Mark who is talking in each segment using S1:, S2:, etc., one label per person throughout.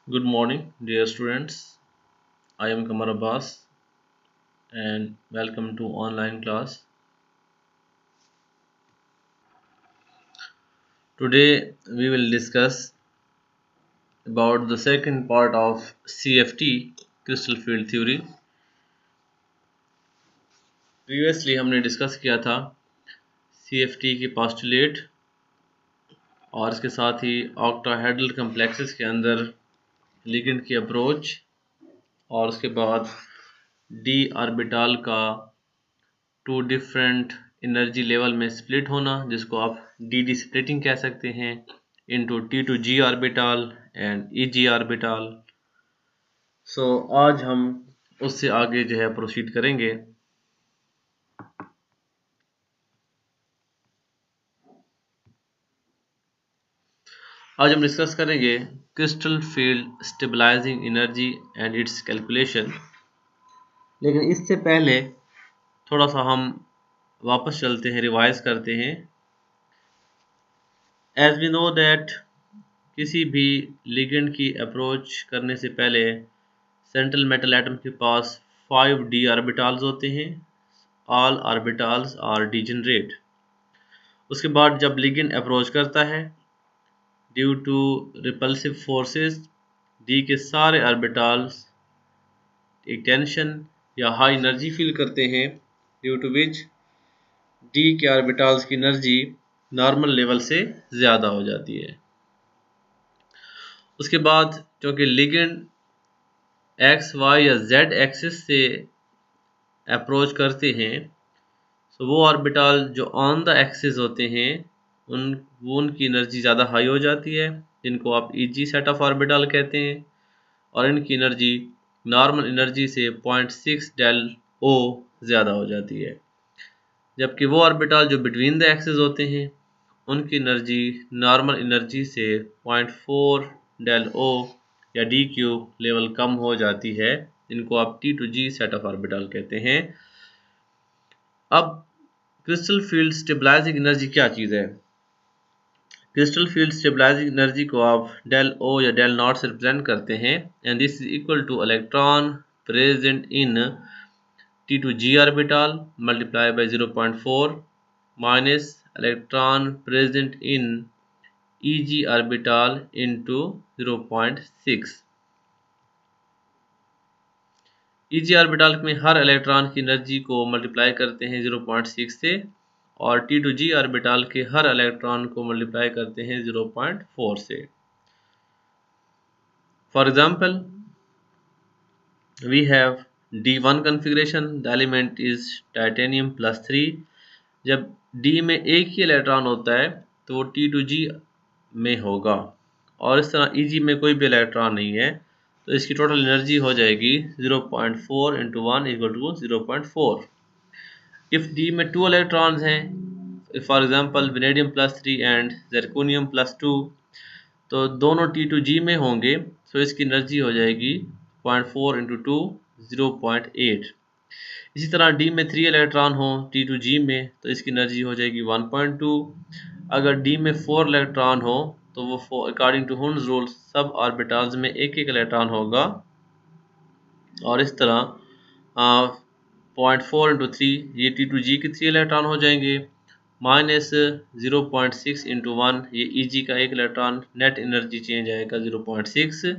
S1: Good morning, dear students. I am Kamar Abbas and welcome to online class. Today we will discuss about the second part of CFT crystal field theory. Previously हमने discuss किया था CFT की postulate और इसके साथ ही octahedral complexes के अंदर ligand की अप्रोच और उसके बाद डी ऑर्बिटल का टू डिफरेंट एनर्जी लेवल में स्प्लिट होना जिसको आप डी डी स्प्लिटिंग कह सकते हैं into T two ji orbital and E ji orbital. So आज हम उससे आगे जो है प्रोसीड करेंगे। आज हम डिस्कस करेंगे crystal field stabilising energy and its calculation. लेकिन इससे पहले थोड़ा सा हम वापस चलते हैं, रिवाइज करते हैं। एज वी नो दैट किसी भी लिगेंड की अप्रोच करने से पहले सेंट्रल मेटल एटम के पास 5d ऑर्बिटल्स होते हैं। All orbitals are degenerate. उसके बाद जब लिगेंड अप्रोच करता है due to repulsive forces d के सारे ऑर्बिटल्स एक टेंशन या हाई एनर्जी फील करते हैं ड्यू टू विच डी के ऑर्बिटल्स की एनर्जी नॉर्मल लेवल से ज़्यादा हो जाती है। उसके बाद क्योंकि लिगेंड एक्स वाई या जेड एक्सिस से अप्रोच करते हैं तो वो ऑर्बिटल जो ऑन द एक्सिस होते हैं उनकी एनर्जी ज़्यादा हाई हो जाती है, जिनको आप ईजी सेट ऑफ ऑर्बिटल कहते हैं, और इनकी एनर्जी नॉर्मल एनर्जी से 0.6 डेल ओ ज़्यादा हो जाती है। जबकि वो ऑर्बिटल जो बिटवीन द एक्सिस होते हैं उनकी एनर्जी नॉर्मल एनर्जी से 0.4 डेल ओ या डी क्यूब लेवल कम हो जाती है, जिनको आप t two g set of orbital कहते हैं। अब क्रिस्टल फील्ड स्टेबलाइजिंग एनर्जी क्या चीज़ है? क्रिस्टल फील्ड स्टेबलाइजिंग एनर्जी को आप डेल ओ या डेल नॉट से रिप्रेजेंट करते हैं and this is equal to electron present in t two ji orbital multiply by 0.4 minus electron present in e ji orbital into 0.6। E g orbital में हर electron की energy को मल्टीप्लाई करते हैं 0.6 से और टी टू जी ऑर्बिटल के हर इलेक्ट्रॉन को मल्टीप्लाई करते हैं 0.4 से। For example we have D1 configuration, the element is titanium +3। जब D में एक ही इलेक्ट्रॉन होता है तो वो टी टू जी में होगा और इस तरह Eg में कोई भी इलेक्ट्रॉन नहीं है तो इसकी टोटल एनर्जी हो जाएगी 0.4 into 1 equal to 0.4। If D में 2 इलेक्ट्रॉन्स हैं, for example vanadium +3 and zirconium +2, तो दोनों T2G में होंगे तो इसकी एनर्जी हो जाएगी 0.4 इंटू 2 0.8। इसी तरह D में 3 इलेक्ट्रॉन हो T2G में तो इसकी एनर्जी हो जाएगी 1.2। अगर D में 4 इलेक्ट्रॉन हो तो वो अकॉर्डिंग टू हुन्स रूल सब ऑर्बिटल्स में एक एक इलेक्ट्रॉन होगा और इस तरह 0.4 इंटू 3 ये T2G के 3 इलेक्ट्रॉन हो जाएंगे माइनस 0.6 इंटू 1 ये Eg का एक इलेक्ट्रॉन, नेट एनर्जी चेंज आएगा 0.6।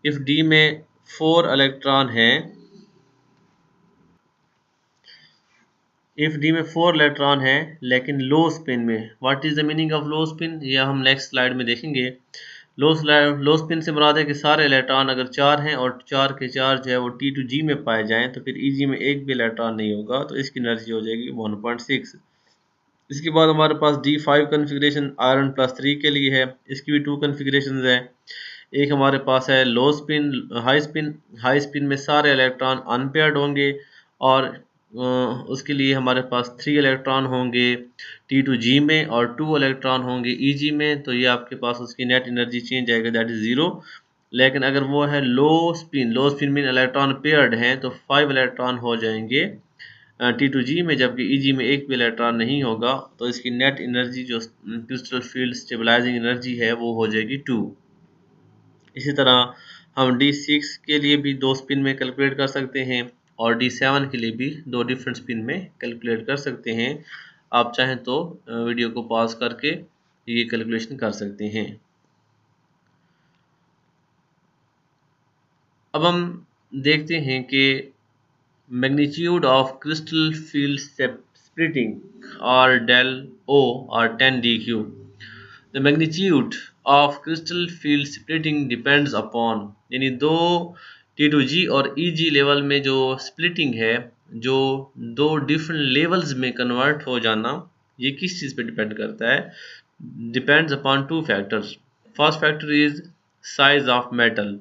S1: इफ D में 4 इलेक्ट्रॉन हैं, इफ डी में 4 इलेक्ट्रॉन है लेकिन लो स्पिन में, what is the meaning of low spin यह हम नेक्स्ट स्लाइड में देखेंगे। लो स्पिन से मुराद है कि सारे इलेक्ट्रॉन अगर 4 हैं और 4 के 4 जो है वो टी टू जी में पाए जाएं तो फिर ईजी में एक भी इलेक्ट्रॉन नहीं होगा तो इसकी एनर्जी हो जाएगी 1.6। इसके बाद हमारे पास D5 कन्फिग्रेशन आयरन +3 के लिए है, इसकी भी 2 कन्फिग्रेशन है। एक हमारे पास है लो स्पिन, हाई स्पिन में सारे इलेक्ट्रॉन अनपेयर्ड होंगे और उसके लिए हमारे पास 3 इलेक्ट्रॉन होंगे T2G में और 2 इलेक्ट्रॉन होंगे EG में, तो ये आपके पास उसकी नेट एनर्जी चेंज आएगा दैट इज़ 0। लेकिन अगर वो है लो स्पिन में इलेक्ट्रॉन पेयर्ड हैं तो 5 इलेक्ट्रॉन हो जाएंगे T2G में, जबकि EG में एक भी इलेक्ट्रॉन नहीं होगा तो इसकी नेट एनर्जी जो क्रिस्टल फील्ड स्टेबलाइजिंग एनर्जी है वो हो जाएगी 2। इसी तरह हम D6 के लिए भी 2 स्पिन में कैलकुलेट कर सकते हैं और D7 के लिए भी 2 डिफरेंट स्पिन में कैलकुलेट कर सकते हैं। आप चाहें तो वीडियो को पॉज करके ये कैलकुलेशन कर सकते हैं। अब हम देखते हैं कि magnitude of crystal field splitting or del O or 10 dq. The magnitude of crystal field splitting depends upon, यानी दो T2G और EG लेवल में जो स्प्लिटिंग है, जो दो डिफरेंट लेवल्स में कन्वर्ट हो जाना, ये किस चीज़ पे डिपेंड करता है? Depends upon two factors. First factor is size of metal.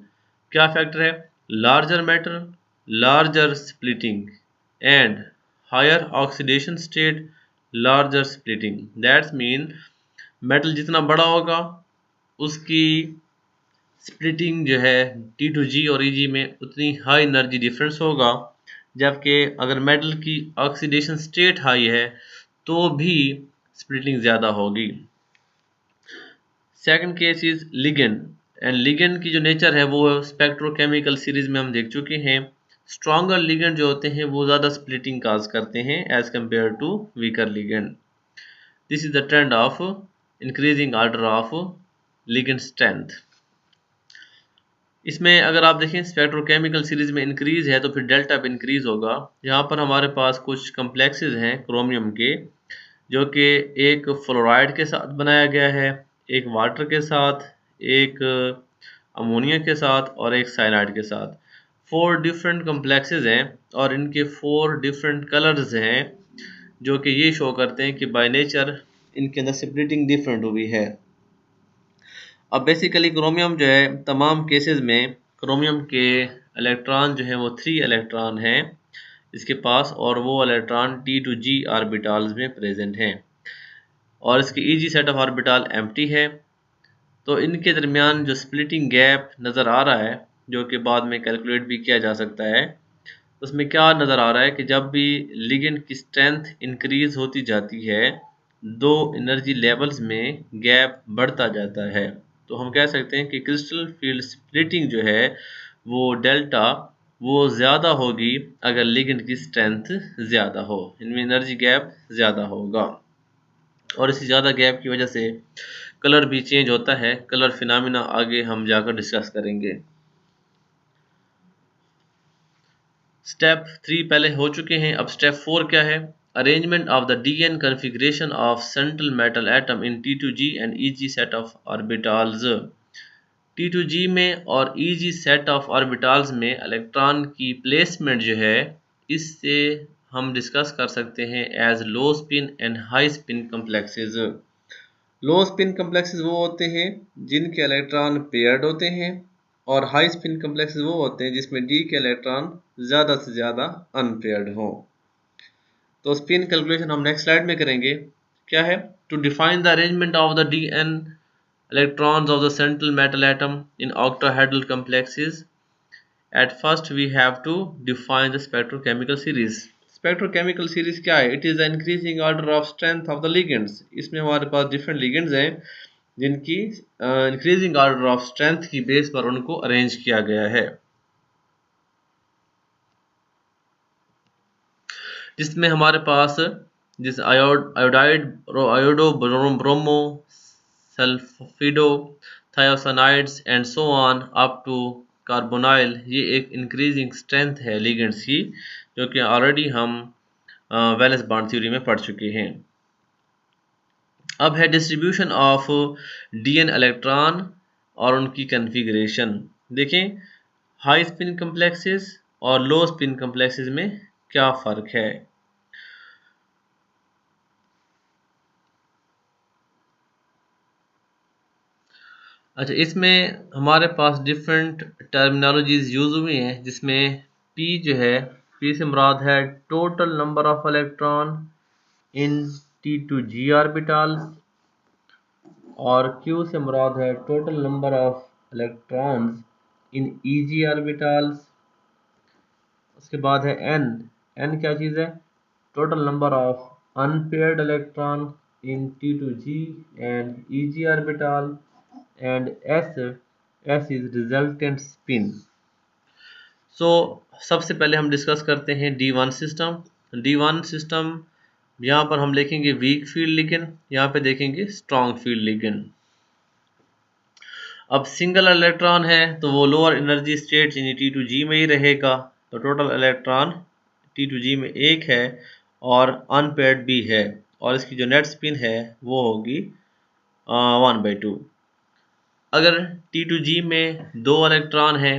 S1: क्या फैक्टर है? Larger metal, larger splitting, and higher oxidation state, larger splitting. That's mean metal जितना बड़ा होगा उसकी स्प्लिटिंग जो है T2G और EG में उतनी हाई एनर्जी डिफरेंस होगा, जबकि अगर मेटल की ऑक्सीडेशन स्टेट हाई है तो भी स्प्लिटिंग ज़्यादा होगी। Second case is ligand, and ligand की जो नेचर है वो स्पेक्ट्रोकेमिकल सीरीज में हम देख चुके हैं। स्ट्रॉन्गर लिगेंड जो होते हैं वो ज़्यादा स्प्लिटिंग काज करते हैं as compare to weaker ligand. This is the trend of increasing order of ligand strength. इसमें अगर आप देखें स्पेक्ट्रोकेमिकल सीरीज में इंक्रीज है तो फिर डेल्टा पे इंक्रीज होगा। यहाँ पर हमारे पास कुछ कम्प्लेक्सेस हैं क्रोमियम के, जो कि एक फ्लोराइड के साथ बनाया गया है, एक वाटर के साथ, एक अमोनिया के साथ और एक साइनाइड के साथ। 4 डिफरेंट कम्प्लेक्सेस हैं और इनके 4 डिफरेंट कलर्स हैं, जो कि ये शो करते हैं कि बाय नेचर इनके अंदर स्प्लिटिंग डिफरेंट हुई है। अब बेसिकली क्रोमियम जो है तमाम केसेस में क्रोमियम के इलेक्ट्रॉन जो है वो 3 इलेक्ट्रॉन हैं इसके पास, और वो इलेक्ट्रॉन T2G ऑर्बिटल्स में प्रेजेंट हैं और इसकी EG set of orbital empty है। तो इनके दरमियान जो स्प्लिटिंग गैप नज़र आ रहा है, जो कि बाद में कैलकुलेट भी किया जा सकता है, उसमें क्या नज़र आ रहा है कि जब भी लिगेंड की स्ट्रेंथ इंक्रीज होती जाती है, दो एनर्जी लेवल्स में गैप बढ़ता जाता है। तो हम कह सकते हैं कि क्रिस्टल फील्ड स्प्लिटिंग जो है वो डेल्टा वो ज़्यादा होगी अगर लिगेंड की स्ट्रेंथ ज़्यादा हो, इनमें एनर्जी गैप ज़्यादा होगा, और इसी ज़्यादा गैप की वजह से कलर भी चेंज होता है। कलर फिनोमेना आगे हम जाकर डिस्कस करेंगे। स्टेप 3 पहले हो चुके हैं, अब स्टेप 4 क्या है? Arrangement of the DN configuration of central metal atom in T2G and EG set of orbitals. T2G में और EG सेट ऑफ ऑर्बिटल्स में इलेक्ट्रॉन की प्लेसमेंट जो है, इससे हम डिस्कस कर सकते हैं as low spin and high spin complexes. Low spin complexes वो होते हैं जिनके इलेक्ट्रॉन पेयर्ड होते हैं, और हाई स्पिन कम्प्लेक्सेस वो होते हैं जिसमें D के इलेक्ट्रॉन ज़्यादा से ज़्यादा अनपेयर्ड हों। तो स्पिन कैलकुलेशन हम नेक्स्ट स्लाइड में करेंगे। क्या है? To define the arrangement of the DN electrons of the central metal atom in octahedral complexes, at first we have to define the spectrochemical series. Spectrochemical series क्या है? It is the increasing order of strength of the ligands. इसमें हमारे पास different ligands हैं जिनकी increasing order of strength की base पर उनको arrange किया गया है, जिसमें हमारे पास जिस iodide, iodo, bromo, sulfido, thiocyanides and so on up to carbonyl, ये एक इंक्रीजिंग स्ट्रेंथ है लिगेंड्स की, जो कि ऑलरेडी हम वैलेंस बॉन्ड थ्योरी में पढ़ चुके हैं। अब है डिस्ट्रीब्यूशन ऑफ DN इलेक्ट्रॉन और उनकी कन्फिगरेशन। देखें हाई स्पिन कम्प्लेक्सेस और लो स्पिन कम्प्लेक्सेस में क्या फ़र्क है। अच्छा, इसमें हमारे पास डिफरेंट टर्मिनोलॉजीज यूज़ हुई हैं, जिसमें P जो है, P से मुराद है total number of electron in T2G orbital, और Q से मुराद है total number of electrons in EG orbitals. उसके बाद है N क्या चीज़ है? Total number of unpaired electron in T2G and EG orbital, and S S is resultant spin. सो सबसे पहले हम डिस्कस करते हैं D1 सिस्टम। D1 सिस्टम यहाँ पर हम देखेंगे वीक फील्ड लिगेंड, यहाँ पे देखेंगे स्ट्रॉन्ग फील्ड लिगेंड। अब सिंगल इलेक्ट्रॉन है तो वो लोअर एनर्जी स्टेट यानी T2G में ही रहेगा, तो टोटल इलेक्ट्रॉन T2G में एक है और अनपेयर्ड भी है, और इसकी जो नेट स्पिन है वो होगी 1/2। अगर T2G में दो इलेक्ट्रॉन है,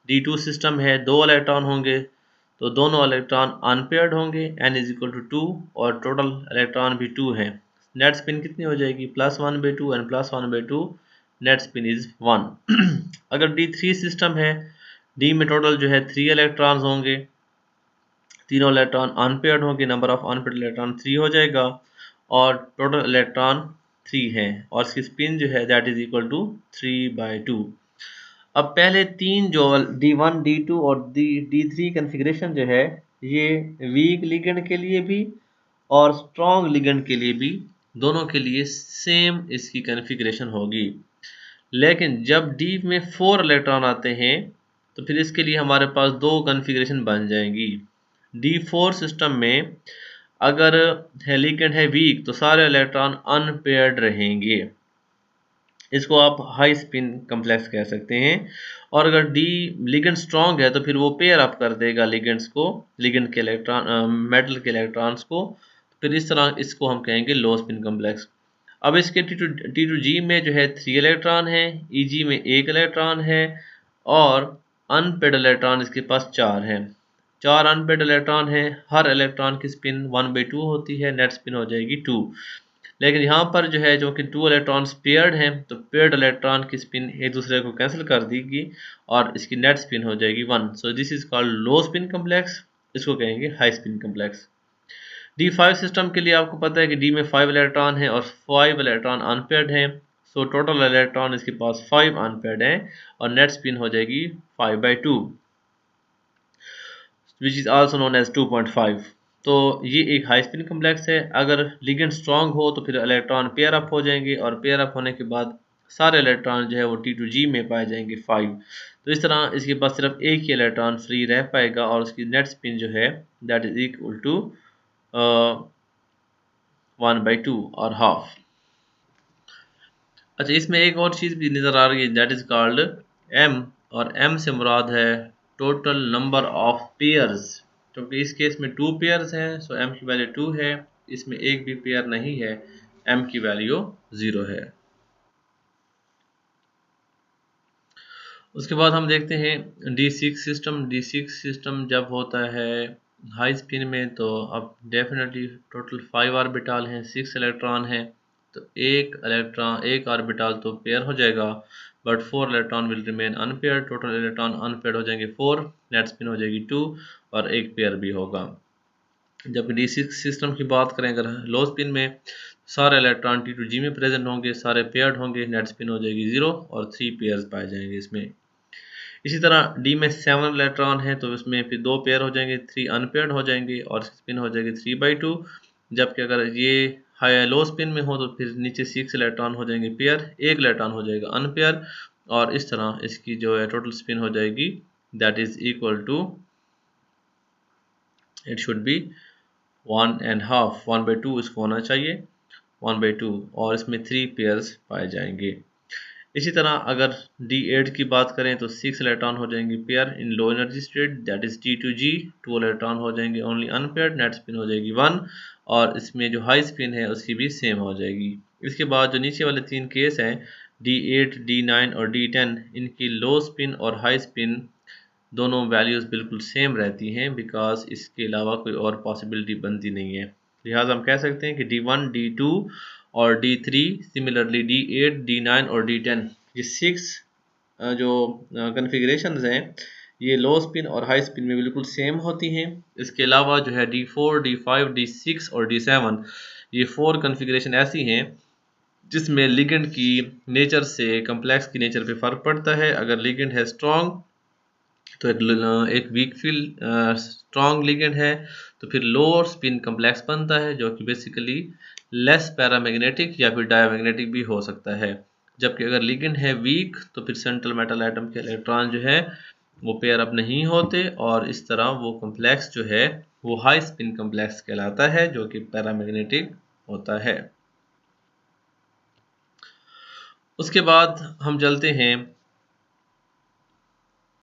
S1: D2 सिस्टम है, दो इलेक्ट्रॉन होंगे तो दोनों इलेक्ट्रॉन अनपेयर्ड होंगे, n = 2 और टोटल इलेक्ट्रॉन भी 2 हैं। नेट स्पिन कितनी हो जाएगी +1/2 एंड +1/2, नेट स्पिन इज 1। अगर D3 सिस्टम है, D में टोटल जो है 3 इलेक्ट्रॉन्स होंगे, तीनों इलेक्ट्रॉन अनपेयर्ड होंगे, नंबर ऑफ अनपेयर्ड इलेक्ट्रॉन 3 हो जाएगा और टोटल इलेक्ट्रॉन 3 हैं और इसकी स्पिन जो है दैट इज इक्वल टू 3/2। अब पहले तीन जो D1, D2 और D3 कन्फिग्रेशन जो है ये वीक लिगेंड के लिए भी और स्ट्रॉन्ग लिगेंड के लिए भी, दोनों के लिए सेम इसकी कन्फिग्रेशन होगी। लेकिन जब D में 4 इलेक्ट्रॉन आते हैं तो फिर इसके लिए हमारे पास दो कन्फिग्रेशन बन जाएंगी। D4 सिस्टम में अगर लिगेंड है वीक तो सारे इलेक्ट्रॉन अनपेयर्ड रहेंगे, इसको आप हाई स्पिन कम्प्लेक्स कह सकते हैं। और अगर डी लिगेंड स्ट्रॉन्ग है तो फिर वो पेयर अप कर देगा लिगेंड्स को, लिगेंड के इलेक्ट्रॉन मेटल के इलेक्ट्रॉन्स को, फिर इस तरह इसको हम कहेंगे लो स्पिन कम्प्लेक्स। अब इसके T2G में जो है 3 इलेक्ट्रॉन है, EG में 1 इलेक्ट्रॉन है और अनपेड इलेक्ट्रॉन इसके पास 4 हैं। 4 अनपेड इलेक्ट्रॉन है, हर इलेक्ट्रॉन की स्पिन 1/2 होती है, नेट स्पिन हो जाएगी 2। लेकिन यहाँ पर जो है जो कि 2 इलेक्ट्रॉन्स पेयर्ड हैं तो पेयर्ड इलेक्ट्रॉन की स्पिन एक दूसरे को कैंसिल कर देगी और इसकी नेट स्पिन हो जाएगी 1। So this is called low spin complex, इसको कहेंगे high spin complex. D5 system के लिए आपको पता है कि D में 5 इलेक्ट्रॉन है और 5 इलेक्ट्रॉन अनपेयर्ड हैं, सो टोटल इलेक्ट्रॉन इसके पास 5 अनपेयर्ड हैं और नेट स्पिन हो जाएगी 5/2 which is also known as 2.5। तो ये एक हाई स्पिन कम्प्लेक्स है। अगर लिगेंड स्ट्रॉन्ग हो तो फिर इलेक्ट्रॉन पेयर अप हो जाएंगे और पेयर अप होने के बाद सारे इलेक्ट्रॉन जो है वो T2G में पाए जाएंगे 5। तो इस तरह इसके पास सिर्फ एक ही इलेक्ट्रॉन फ्री रह पाएगा और उसकी नेट स्पिन जो है दैट इज इक्वल टू 1/2 और हाफ। अच्छा, इसमें एक और चीज़ भी नज़र आ रही है दैट इज कॉल्ड M, और M से मुराद है टोटल नंबर ऑफ पेयर्स, क्योंकि इस केस में 2 पेयर्स हैं सो M की वैल्यू 2 है, इसमें एक भी पेयर नहीं है, M की वैल्यू 0 है। उसके बाद हम देखते हैं D6 सिस्टम। D6 सिस्टम जब होता है हाई स्पिन में तो अब डेफिनेटली टोटल 5 ऑर्बिटल हैं, 6 इलेक्ट्रॉन हैं, तो एक ऑर्बिटल तो पेयर हो जाएगा but 4 electron will remain unpair, total electron unpair हो जाएंगे 4, नेट स्पिन हो जाएगी 2 और एक पेयर भी होगा। जबकि D6 सिस्टम की बात करें अगर लो स्पिन में, सारे इलेक्ट्रॉन T2G में प्रेजेंट होंगे, सारे पेयर्ड होंगे, नेट स्पिन हो जाएगी 0 और 3 पेयर्स पाए जाएंगे इसमें। इसी तरह D में 7 इलेक्ट्रॉन है तो इसमें फिर 2 पेयर हो जाएंगे, 3 अनपेयर्ड हो जाएंगे और स्पिन हो जाएगी 3/2। जबकि अगर ये हाई लो स्पिन में हो तो फिर नीचे 6 इलेक्ट्रॉन हो जाएंगे पेयर, एक इलेक्ट्रॉन हो जाएगा अनपेयर और इस तरह इसकी जो है टोटल स्पिन हो जाएगी that is equal to, it should be 1.5, 1/2 इसको होना चाहिए 1/2 और इसमें 3 पेयर्स पाए जाएंगे। इसी तरह अगर D8 की बात करें तो 6 इलेक्ट्रॉन हो जाएंगे pair in low energy state that is T2G, 2 electron हो जाएंगे ओनली अनपेयर्ड, नेट स्पिन हो जाएगी 1 और इसमें जो हाई स्पिन है उसकी भी सेम हो जाएगी। इसके बाद जो नीचे वाले 3 केस हैं D8, D9 और D10, इनकी लो स्पिन और हाई स्पिन दोनों वैल्यूज़ बिल्कुल सेम रहती हैं बिकॉज इसके अलावा कोई और पॉसिबिलिटी बनती नहीं है। लिहाजा हम कह सकते हैं कि D1, D2 और D3, सिमिलरली D8, D9 और D10, ये 6 जो कन्फिग्रेशंस हैं ये लो स्पिन और हाई स्पिन में बिल्कुल सेम होती हैं। इसके अलावा जो है D4, D5, D6 और D7, ये 4 कन्फिग्रेशन ऐसी हैं जिसमें लिगेंड की नेचर से कम्प्लेक्स की नेचर पे फ़र्क पड़ता है। अगर लिगेंड है स्ट्रॉन्ग तो एक वीक फील्ड स्ट्रॉन्ग लिगेंड है तो फिर लोअर स्पिन कम्प्लेक्स बनता है जो कि बेसिकली लेस पैरामैग्नेटिक या फिर डायमैग्नेटिक भी हो सकता है। जबकि अगर लिगेंड है वीक तो फिर सेंट्रल मेटल एटम के इलेक्ट्रॉन जो है वो पेयर अप नहीं होते, और इस तरह वो कॉम्प्लेक्स जो है वो हाई स्पिन कॉम्प्लेक्स कहलाता है, जो कि पैरामैग्नेटिक होता है। उसके बाद हम चलते हैं